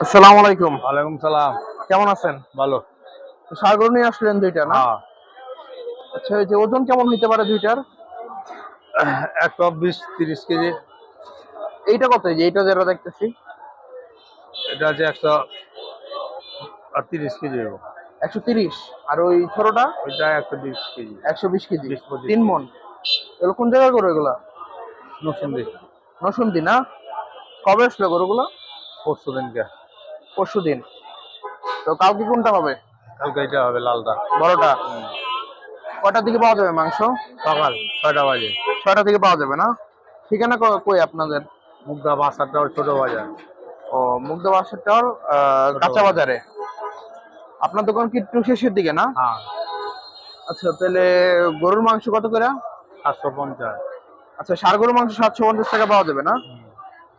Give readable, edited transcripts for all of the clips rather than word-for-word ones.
আসসালামু আলাইকুম। ওয়ালাইকুম সালাম। কেমন আছেন? ভালো। ষাঁড় গরু নিয়ে আসলেন দুইটা না? হ্যাঁ, আচ্ছা, এই যে ওজন কেমন হইতে পারে দুইটার? 120-30 কেজি। এইটা কত? এই যে এইটা যেটা দেখতেছি এটা আছে 130 কেজি হইব। 130। আর ওই ছোটটা ওইটা 120 কেজি। 120 KG, 20-25 3 KG. মণ। এগুলো কোন জায়গায় গরু এগুলা? নরসিংদী। নরসিংদী না? কবে আসলো গরুগুলো? পরশু দিনকে। পরশুদিন। তো কালকে কোনটা হবে? কালকে এটা হবে লালটা। বড়টা। কটার দিকে পাওয়া যাবে মাংস? সকাল 6টা বাজে। 6টা থেকে পাওয়া যাবে না? ঠিকানা কই আপনাদের? মুগদা বাসারটা ছোট বাজার। ও, মুগদা বাসার টাওয়ার, ছোট কাঁচা বাজার। বাজারে। আপনার দোকান কি একটু শেষের দিকে না? হ্যাঁ, আচ্ছা, তাহলে গরুর মাংস কত করে? 750। আচ্ছা, ষাঁড় গরুর মাংস 750 টাকা পাওয়া যাবে না?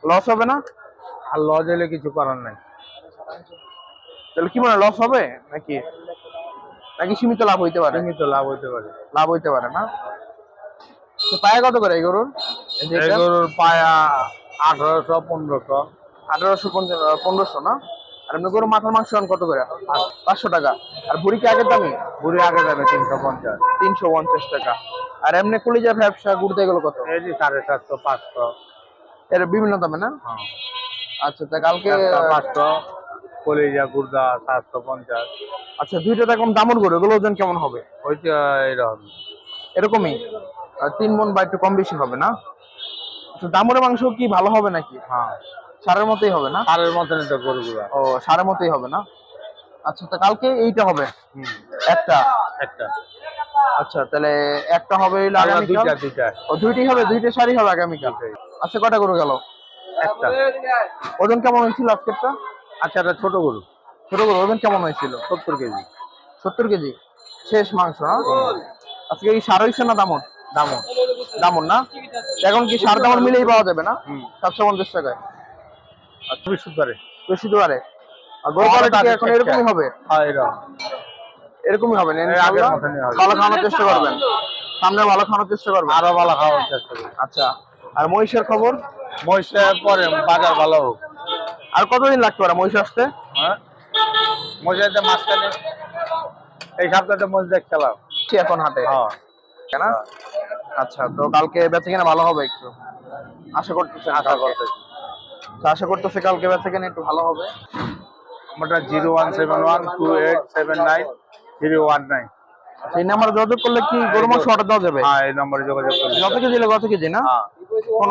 লস হবে না? আর লজ হলে কিছু করার নাই। তাহলে কি মনে লস হবে নাকি? নাকি সীমিত লাভ হইতে পারে? সীমিত লাভ হইতে পারে। লাভ হইতে পারে না? তো পায়া কত করে এই গরুর? এই যে এই এটা গরুর পায়া 1800-1500। 1500 না? আর এমনি গরু মাথার মাংস আন কত করে? 500 টাকা। আর ভুড়ি কি আগের দামি? বুড়ি আগে যাবে 350। 350 টাকা। আর এমনি কলিজা ব্যবসা গুড়তে এগুলো কত? এই যে 750-500। এর বিভিন্ন দামে না? হ্যাঁ, আচ্ছা, তা কালকে 500, কলিজা গুর্দা 750। আচ্ছা, দুইটা রকম দামর গরু, এগুলো ওজন কেমন হবে? ওইটা এরকম। এরকমই 3 মণ বা একটু কম বেশি হবে না? আচ্ছা, দামুরের মাংস কি ভালো হবে নাকি? হ্যাঁ, ষাঁড়ের মতোই হবে না? সারের মতন এটা গরুগুলা। ও, ষাঁড়ের মতোই হবে না? আচ্ছা, তো কালকে এইটা হবে হুম, একটা। একটা। আচ্ছা, তাহলে একটা হবে হইলো আবার আগামীকাল। দুইটা। ও, দুইটাই হবে, দুইটা শাড়ি হবে আগামীকাল। দুইটাই। আচ্ছা, কটা গরু গেল? একটা। ওজন কেমন হয়েছিল আজকেরটা? আচ্ছা, এটা ছোট গরু। ছোট গরু ওজন কেমন হয়েছিল? 70 কেজি। 70 কেজি। শেষ মাংস না? আজকে কি ষাঁড় হয়েছে না দামন? দামও। দামন না? এখন কি ষাঁড় দামন মিলেই পাওয়া যাবে না? হুম, 750 টাকায়? বৃহস্পতিবারে। বৃহস্পতিবারে। আর গরু কোয়ালিটি কি এখন এরকমই হবে? হ্যাঁ, এরকম। এরকমই হবে না এই আগের ইনশাআল্লাহ? মতনই হবে। ভালো খাওয়ানোর চেষ্টা করবেন, সামনে ভালো খাওয়ানোর চেষ্টা করবেন। আরো ভালো খাওয়ার চেষ্টা করি। আচ্ছা, আর মহিষের খবর? মহিষে পরে বাজার ভালো হোক। আর কতদিন লাগতে পারে মহিষ আসতে? হ্যাঁ, মহিষের মাঝখানে এই সপ্তাহে মহিষ দেখছিলাম। কি এখন হাটে? হ্যাঁ, না? আচ্ছা, তো কালকে বেচে কিনা ভালো হবে একটু আশা করতেছি। আশা করতেছি। আশা করতেছি কালকে বেচে কিনা একটু ভালো হবে। আমারটা 0171289019019। এই নাম্বারে যোগাযোগ করলে কি গরু মাংস অর্ডার দেওয়া যাবে? হ্যাঁ, এই নম্বরে যোগাযোগ করলে। যত কেজি দিলে কত কেজি না? হ্যাঁ। কোন